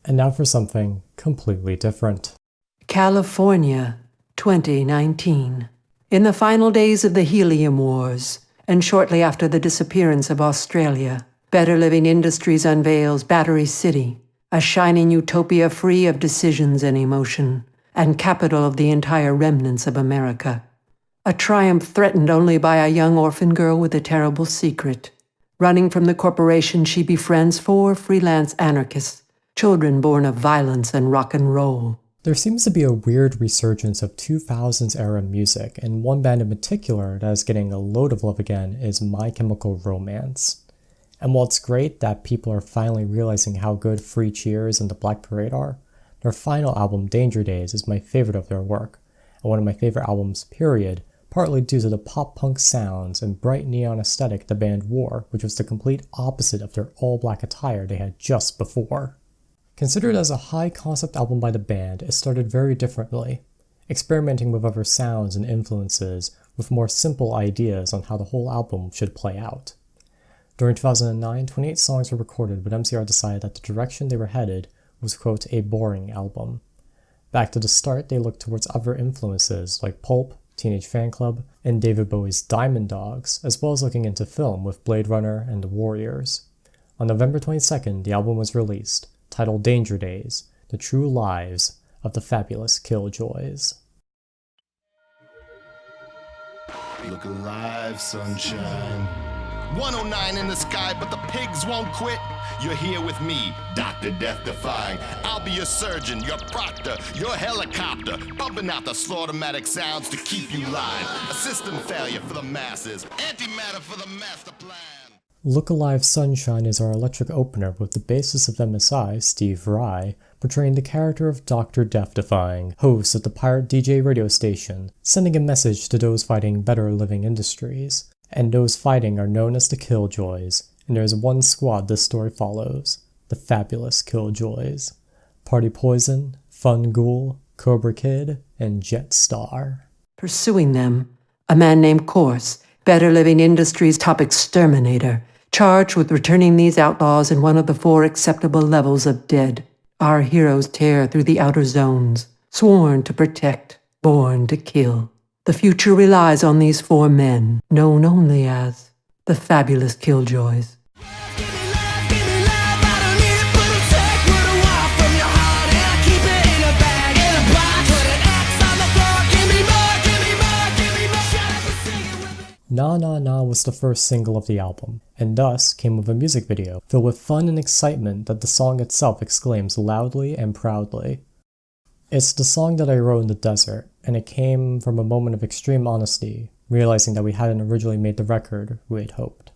And now for something completely different. California, 2019. In the final days of the Helium Wars, and shortly after the disappearance of Australia, Better Living Industries unveils Battery City, a shining utopia free of decisions and emotion, and capital of the entire remnants of America. A triumph threatened only by a young orphan girl with a terrible secret. Running from the corporation, she befriends 4 freelance anarchists, children born of violence and rock and roll. There seems to be a weird resurgence of 2000s era music, and one band in particular that is getting a load of love again is My Chemical Romance. And while it's great that people are finally realizing how good Free Cheers and The Black Parade are, their final album, Danger Days, is my favorite of their work, and one of my favorite albums, period, partly due to the pop-punk sounds and bright neon aesthetic the band wore, which was the complete opposite of their all-black attire they had just before. Considered as a high-concept album by the band, it started very differently, experimenting with other sounds and influences with more simple ideas on how the whole album should play out. During 2009, 28 songs were recorded, but MCR decided that the direction they were headed was, quote, a boring album. Back to the start, they looked towards other influences like Pulp, Teenage Fan Club, and David Bowie's Diamond Dogs, as well as looking into film with Blade Runner and The Warriors. On November 22nd, the album was released, titled Danger Days, The True Lives of the Fabulous Killjoys. Look alive, sunshine. 109 in the sky, but the pigs won't quit. You're here with me, Dr. Death Defying. I'll be your surgeon, your proctor, your helicopter, pumping out the slaughtermatic sounds to keep you live. A system failure for the masses, antimatter for the master plan. Look Alive Sunshine is our electric opener with the bassist of MSI, Steve Rye, portraying the character of Dr. Death Defying, host of the pirate DJ radio station, sending a message to those fighting Better Living Industries. And those fighting are known as the Killjoys, and there is one squad this story follows, the Fabulous Killjoys. Party Poison, Fun Ghoul, Cobra Kid, and Jet Star. Pursuing them, a man named Corse, Better Living Industries' top exterminator, charged with returning these outlaws in one of the 4 acceptable levels of dead. Our heroes tear through the outer zones, sworn to protect, born to kill. The future relies on these 4 men, known only as the Fabulous Killjoys. Nah Nah Nah was the first single of the album, and thus came with a music video filled with fun and excitement that the song itself exclaims loudly and proudly. It's the song that I wrote in the desert, and it came from a moment of extreme honesty, realizing that we hadn't originally made the record we had hoped.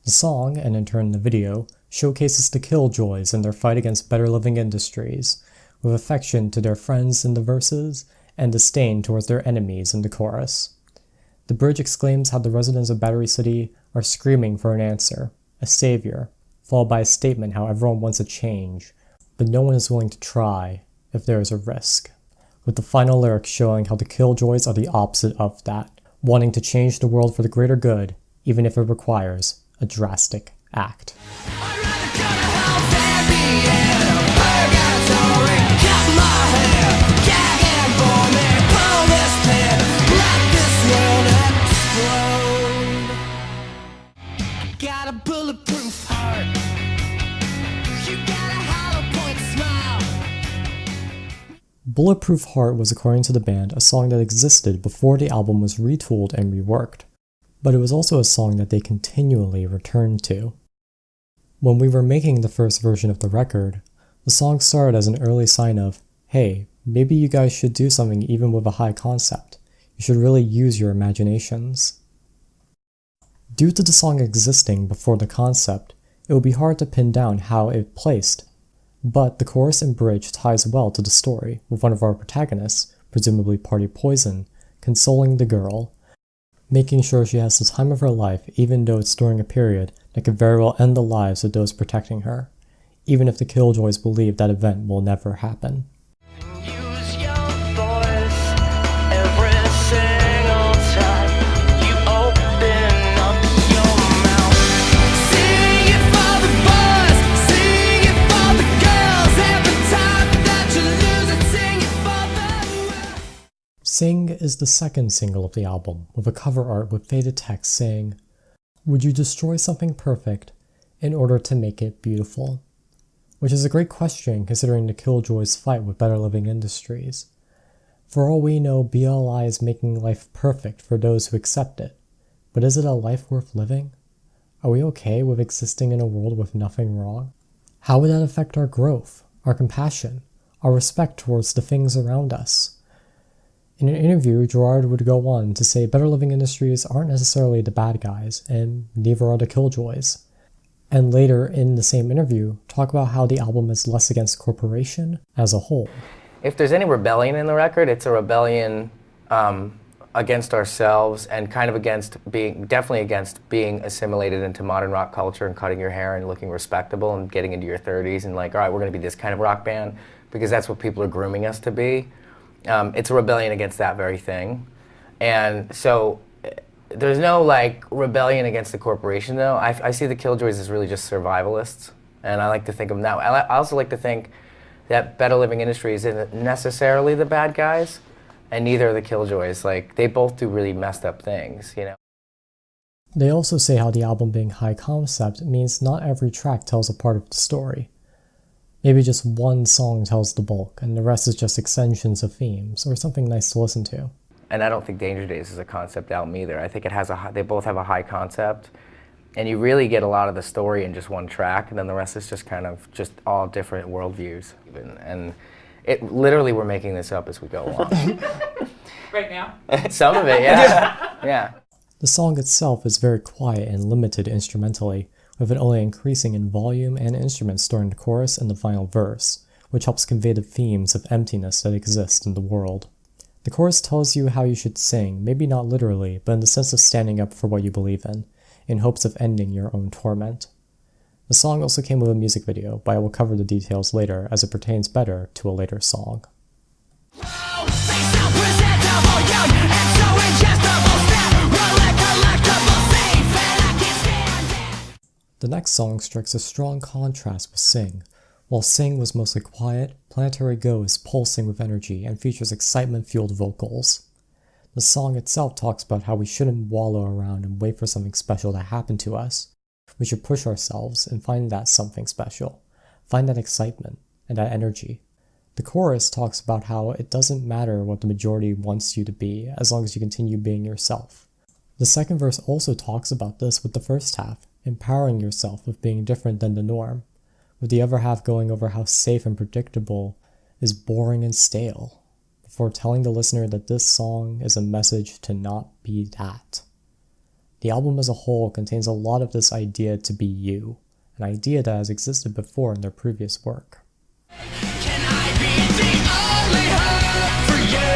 The song, and in turn the video, showcases the Killjoys and their fight against Better Living Industries, with affection to their friends in the verses and disdain towards their enemies in the chorus. The bridge exclaims how the residents of Battery City are screaming for an answer, a savior, followed by a statement how everyone wants a change, but no one is willing to try if there is a risk, with the final lyrics showing how the Killjoys are the opposite of that, wanting to change the world for the greater good, even if it requires a drastic act. Got a bulletproof heart. You got a hollow point smile. Bulletproof Heart was, according to the band, a song that existed before the album was retooled and reworked, but it was also a song that they continually returned to. When we were making the first version of the record, the song started as an early sign of, hey, maybe you guys should do something even with a high concept. You should really use your imaginations. Due to the song existing before the concept, it would be hard to pin down how it placed, but the chorus and bridge ties well to the story, with one of our protagonists, presumably Party Poison, consoling the girl, making sure she has the time of her life even though it's during a period that could very well end the lives of those protecting her, even if the Killjoys believe that event will never happen. Use your voice every single time you open up your mouth. Sing it for the boys, sing it for the girls every Sing is the second single of the album, with a cover art with faded text saying, "Would you destroy something perfect in order to make it beautiful?" Which is a great question considering the Killjoys' fight with Better Living Industries. For all we know, BLI is making life perfect for those who accept it. But is it a life worth living? Are we okay with existing in a world with nothing wrong? How would that affect our growth, our compassion, our respect towards the things around us? In an interview, Gerard would go on to say Better Living Industries aren't necessarily the bad guys, and neither are the Killjoys. And later in the same interview, talk about how the album is less against corporation as a whole. If there's any rebellion in the record, it's a rebellion against ourselves and kind of definitely against being assimilated into modern rock culture and cutting your hair and looking respectable and getting into your 30s and like, all right, we're going to be this kind of rock band because that's what people are grooming us to be. It's a rebellion against that very thing. And so there's no like rebellion against the corporation though. I see the Killjoys as really just survivalists, and I like to think of them that way. I also like to think that Better Living Industries isn't necessarily the bad guys, and neither are the Killjoys. Like, they both do really messed up things, you know? They also say how the album being high concept means not every track tells a part of the story. Maybe just one song tells the bulk, and the rest is just extensions of themes, or something nice to listen to. And I don't think Danger Days is a concept album either. I think they both have a high concept, and you really get a lot of the story in just one track, and then the rest is just kind of just all different worldviews. And it literally, we're making this up as we go along. Right now? Some of it, yeah. Yeah. The song itself is very quiet and limited instrumentally, with it only increasing in volume and instruments during the chorus and the final verse, which helps convey the themes of emptiness that exist in the world. The chorus tells you how you should sing, maybe not literally, but in the sense of standing up for what you believe in hopes of ending your own torment. The song also came with a music video, but I will cover the details later as it pertains better to a later song. The next song strikes a strong contrast with Sing. While Sing was mostly quiet, Planetary Go is pulsing with energy and features excitement-fueled vocals. The song itself talks about how we shouldn't wallow around and wait for something special to happen to us. We should push ourselves and find that something special. Find that excitement and that energy. The chorus talks about how it doesn't matter what the majority wants you to be as long as you continue being yourself. The second verse also talks about this with the first half, empowering yourself with being different than the norm, with the other half going over how safe and predictable is boring and stale, before telling the listener that this song is a message to not be that. The album as a whole contains a lot of this idea to be you, an idea that has existed before in their previous work. Can I be the only hope for you?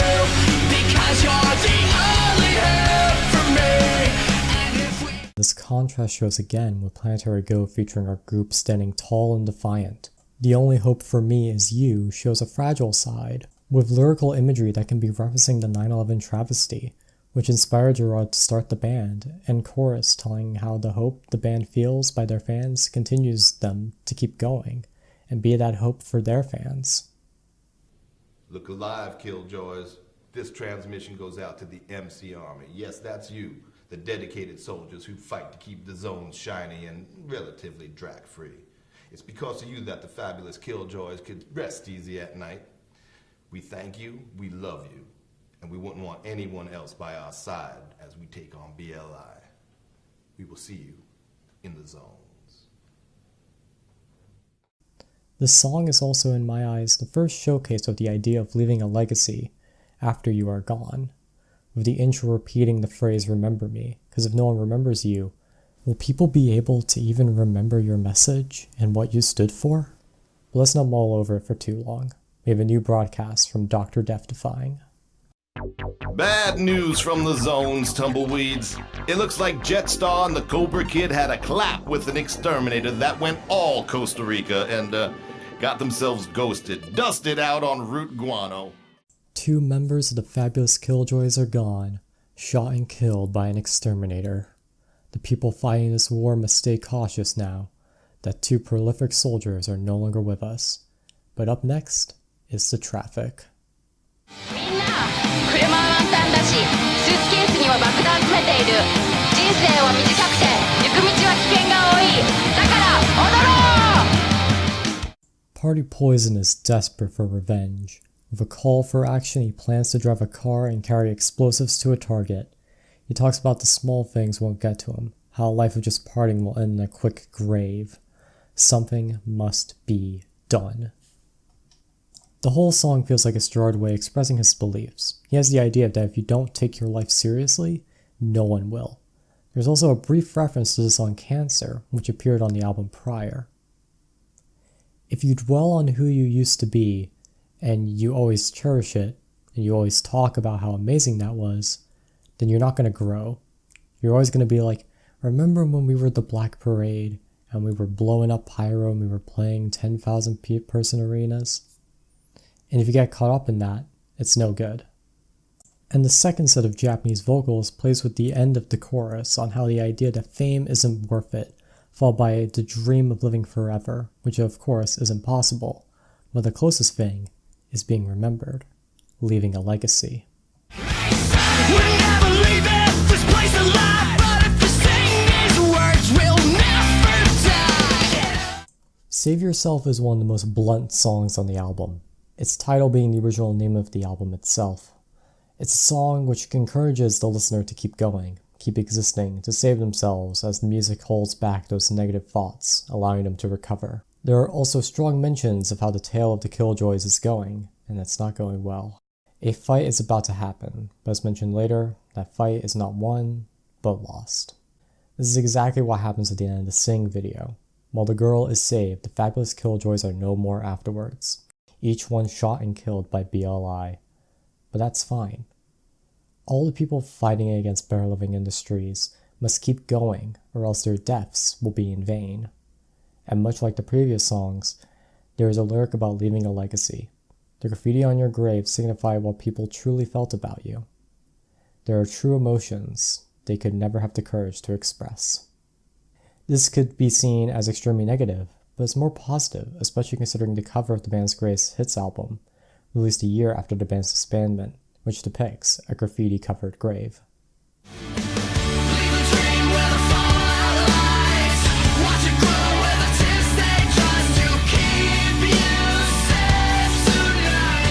Because you're the only hope for me. And if we... This contrast shows again with Planetary Go featuring our group standing tall and defiant. The only hope for me is you shows a fragile side, with lyrical imagery that can be referencing the 9/11 travesty, which inspired Gerard to start the band, and chorus telling how the hope the band feels by their fans continues them to keep going, and be that hope for their fans. Look alive, Killjoys. This transmission goes out to the MC Army. Yes, that's you, the dedicated soldiers who fight to keep the zones shiny and relatively drag-free. It's because of you that the fabulous Killjoys could rest easy at night. We thank you, we love you, and we wouldn't want anyone else by our side as we take on BLI. We will see you in the zones. This song is also, in my eyes, the first showcase of the idea of leaving a legacy after you are gone, with the intro repeating the phrase "remember me," because if no one remembers you, will people be able to even remember your message and what you stood for? But let's not mull over it for too long. We have a new broadcast from Dr. Death Defying. Bad news from the zones, Tumbleweeds. It looks like Jetstar and the Cobra Kid had a clap with an exterminator that went all Costa Rica and got themselves ghosted, dusted out en route guano. 2 members of the fabulous Killjoys are gone, shot and killed by an exterminator. The people fighting this war must stay cautious now that 2 prolific soldiers are no longer with us. But up next is the traffic. Nahnah. 車はワンタンだし、スーツケースには爆弾詰めている。人生は短くて行く道は危険が多い。だから踊ろう。 Party Poison is desperate for revenge. With a call for action, he plans to drive a car and carry explosives to a target. He talks about the small things won't get to him, how a life of just partying will end in a quick grave. Something must be done. The whole song feels like a Gerard way expressing his beliefs. He has the idea that if you don't take your life seriously, no one will. There's also a brief reference to the song Cancer, which appeared on the album prior. If you dwell on who you used to be, and you always cherish it, and you always talk about how amazing that was, then you're not going to grow. You're always going to be like, remember when we were at the Black Parade, and we were blowing up pyro and we were playing 10,000 person arenas? And if you get caught up in that, it's no good. And the second set of Japanese vocals plays with the end of the chorus on how the idea that fame isn't worth it, followed by the dream of living forever, which of course is impossible, but the closest thing is being remembered, leaving a legacy. We'll never leave this place alive, but if you sing these words, we'll never die. Save Yourself is one of the most blunt songs on the album, its title being the original name of the album itself. It's a song which encourages the listener to keep going, keep existing, to save themselves as the music holds back those negative thoughts, allowing them to recover. There are also strong mentions of how the tale of the Killjoys is going, and it's not going well. A fight is about to happen, but as mentioned later, that fight is not won, but lost. This is exactly what happens at the end of the Singh video. While the girl is saved, the fabulous Killjoys are no more afterwards, each one shot and killed by BLI. But that's fine. All the people fighting against Better Living Industries must keep going, or else their deaths will be in vain. And much like the previous songs, there is a lyric about leaving a legacy. The graffiti on your grave signify what people truly felt about you. There are true emotions they could never have the courage to express. This could be seen as extremely negative, but it's more positive, especially considering the cover of the band's greatest hits album, released a year after the band's disbandment, which depicts a graffiti-covered grave. Leave a dream with a fallout light. Watch it grow with a tear stain just to keep you safe tonight.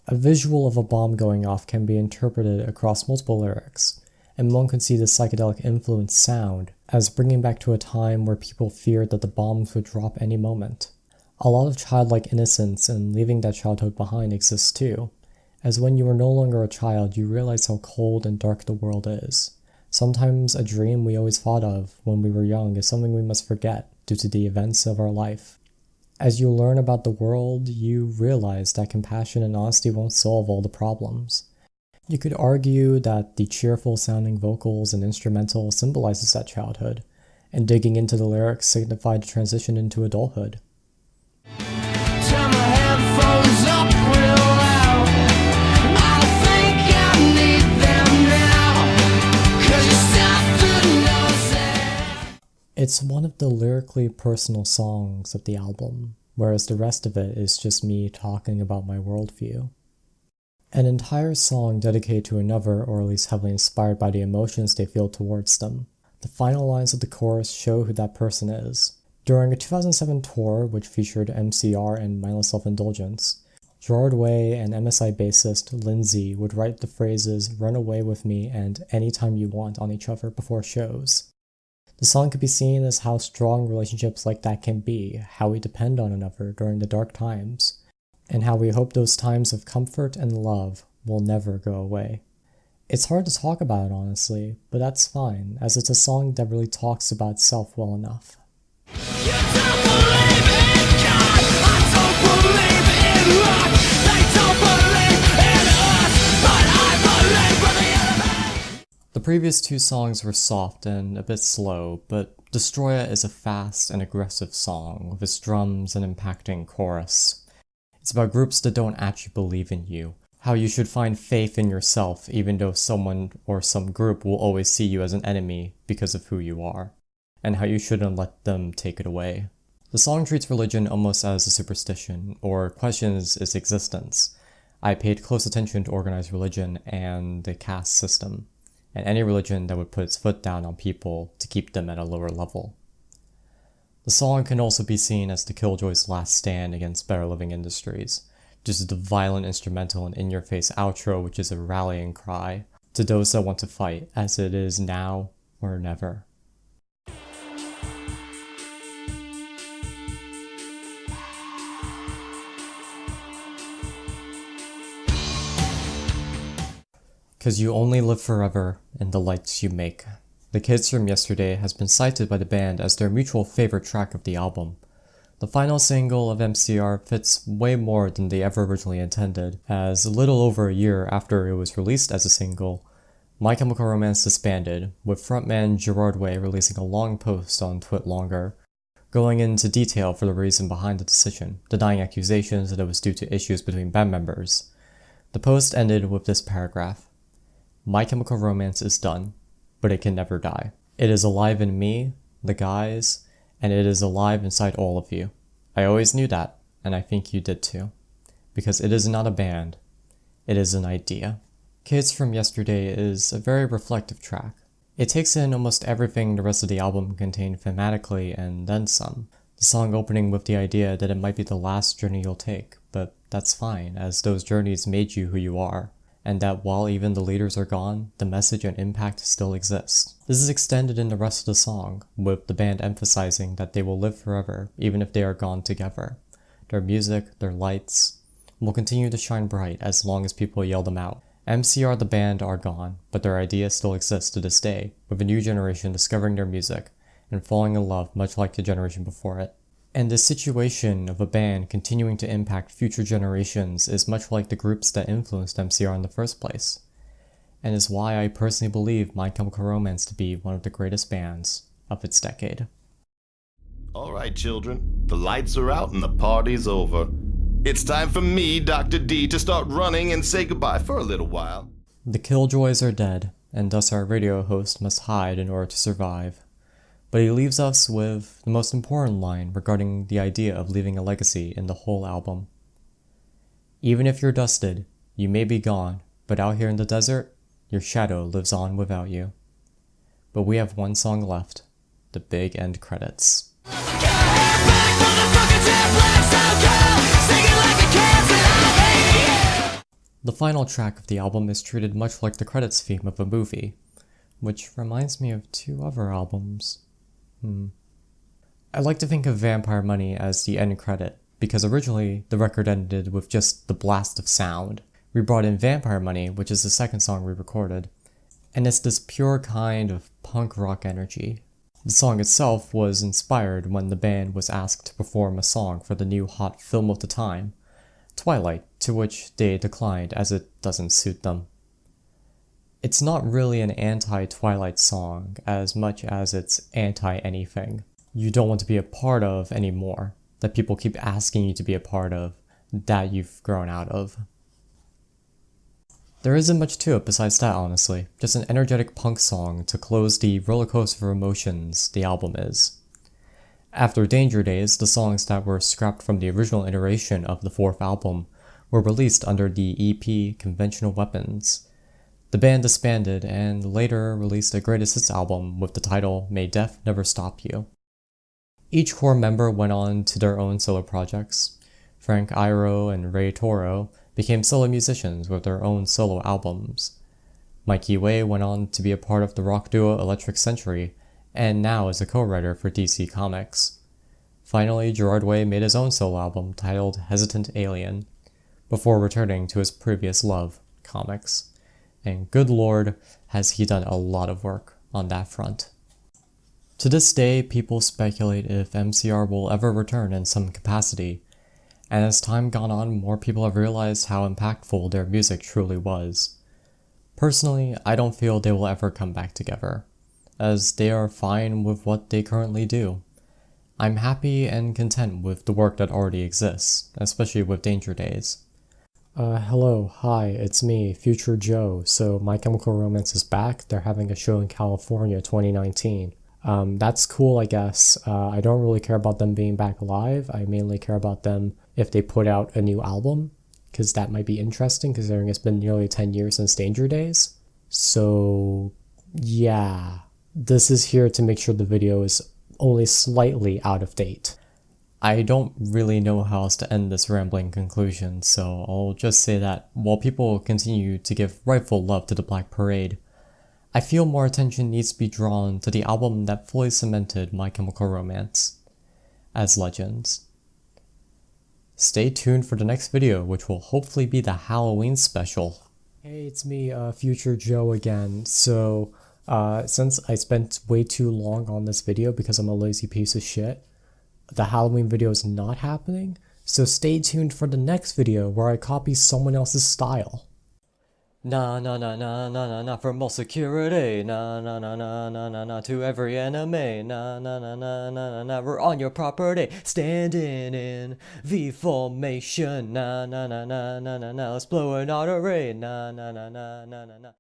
A visual of a bomb going off can be interpreted across multiple lyrics, and one can see the psychedelic influence sound as bringing back to a time where people feared that the bombs would drop any moment. A lot of childlike innocence and leaving that childhood behind exists too, as when you are no longer a child you realize how cold and dark the world is. Sometimes a dream we always thought of when we were young is something we must forget due to the events of our life. As you learn about the world, you realize that compassion and honesty won't solve all the problems. You could argue that the cheerful sounding vocals and instrumental symbolizes that childhood, and digging into the lyrics signified the transition into adulthood. Turn my headphones up real loud. I think I need them now, 'cause you stopped the nose. It's one of the lyrically personal songs of the album, whereas the rest of it is just me talking about my worldview. An entire song dedicated to another, or at least heavily inspired by the emotions they feel towards them. The final lines of the chorus show who that person is. During a 2007 tour, which featured MCR and Mindless Self-Indulgence, Gerard Way and MSI bassist Lindsay would write the phrases "Run Away With Me" and "Anytime You Want" on each other before shows. The song could be seen as how strong relationships like that can be, how we depend on another during the dark times, and how we hope those times of comfort and love will never go away. It's hard to talk about it honestly, but that's fine, as it's a song that really talks about itself well enough. You don't believe in God, I don't believe in luck. They don't believe in us, but I believe for the enemy. The previous two songs were soft and a bit slow, but Destoroyah is a fast and aggressive song with its drums and impacting chorus. It's about groups that don't actually believe in you, how you should find faith in yourself even though someone or some group will always see you as an enemy because of who you are, and how you shouldn't let them take it away. The song treats religion almost as a superstition, or questions its existence, I paid close attention to organized religion and the caste system, and any religion that would put its foot down on people to keep them at a lower level. The song can also be seen as the Killjoys' last stand against Better Living Industries, just the violent instrumental and in-your-face outro, which is a rallying cry to those that want to fight, as it is now or never. Cause you only live forever in the lights you make. The Kids from Yesterday has been cited by the band as their mutual favorite track of the album. The final single of MCR fits way more than they ever originally intended, as a little over a year after it was released as a single, My Chemical Romance disbanded, with frontman Gerard Way releasing a long post on TwitLonger, going into detail for the reason behind the decision, denying accusations that it was due to issues between band members. The post ended with this paragraph: My Chemical Romance is done, but it can never die. It is alive in me, the guys, and it is alive inside all of you. I always knew that, and I think you did too. Because it is not a band, it is an idea. Kids from Yesterday is a very reflective track. It takes in almost everything the rest of the album contained thematically and then some. The song opening with the idea that it might be the last journey you'll take, but that's fine, as those journeys made you who you are, and that while even the leaders are gone, the message and impact still exists. This is extended in the rest of the song, with the band emphasizing that they will live forever, even if they are gone together. Their music, their lights, will continue to shine bright as long as people yell them out. MCR the band are gone, but their ideas still exist to this day, with a new generation discovering their music and falling in love much like the generation before it. And this situation of a band continuing to impact future generations is much like the groups that influenced MCR in the first place, and is why I personally believe My Chemical Romance to be one of the greatest bands of its decade. All right, children, the lights are out and the party's over. It's time for me, Dr. D, to start running and say goodbye for a little while. The Killjoys are dead, and thus our radio host must hide in order to survive. But he leaves us with the most important line regarding the idea of leaving a legacy in the whole album. Even if you're dusted, you may be gone, but out here in the desert, your shadow lives on without you. But we have one song left, the big end credits. The final track of the album is treated much like the credits theme of a movie, which reminds me of two other albums. I like to think of Vampire Money as the end credit, because originally the record ended with just the blast of sound. We brought in Vampire Money, which is the second song we recorded, and it's this pure kind of punk rock energy. The song itself was inspired when the band was asked to perform a song for the new hot film of the time, Twilight, to which they declined as it doesn't suit them. It's not really an anti-Twilight song as much as it's anti-anything you don't want to be a part of anymore, that people keep asking you to be a part of, that you've grown out of. There isn't much to it besides that, honestly, just an energetic punk song to close the rollercoaster of emotions the album is. After Danger Days, the songs that were scrapped from the original iteration of the fourth album were released under the EP Conventional Weapons. The band disbanded and later released a greatest hits album with the title May Death Never Stop You. Each core member went on to their own solo projects. Frank Iroh and Ray Toro became solo musicians with their own solo albums. Mikey Way went on to be a part of the rock duo Electric Century, and now is a co-writer for DC Comics. Finally, Gerard Way made his own solo album titled Hesitant Alien, before returning to his previous love, comics. And good lord, has he done a lot of work on that front. To this day, people speculate if MCR will ever return in some capacity, and as time gone on, more people have realized how impactful their music truly was. Personally, I don't feel they will ever come back together, as they are fine with what they currently do. I'm happy and content with the work that already exists, especially with Danger Days. Hello, hi, it's me, Future Joe. So My Chemical Romance is back. They're having a show in California 2019. That's cool, I guess. I don't really care about them being back live. I mainly care about them if they put out a new album. because that might be interesting considering it's been nearly 10 years since Danger Days. So yeah, this is here to make sure the video is only slightly out of date. I don't really know how else to end this rambling conclusion, so I'll just say that while people continue to give rightful love to the Black Parade, I feel more attention needs to be drawn to the album that fully cemented My Chemical Romance as legends. Stay tuned for the next video, which will hopefully be the Halloween special. Hey, it's me, Future Joe again. So, since I spent way too long on this video because I'm a lazy piece of shit, the Halloween video is not happening, so stay tuned for the next video where I copy someone else's style. Na na na na na na na for more security. Na na na na na na na to every enemy. Na na na na na na na we're on your property, standing in V formation. Na na na na na na na let's blow an artery. Na na na na na na na.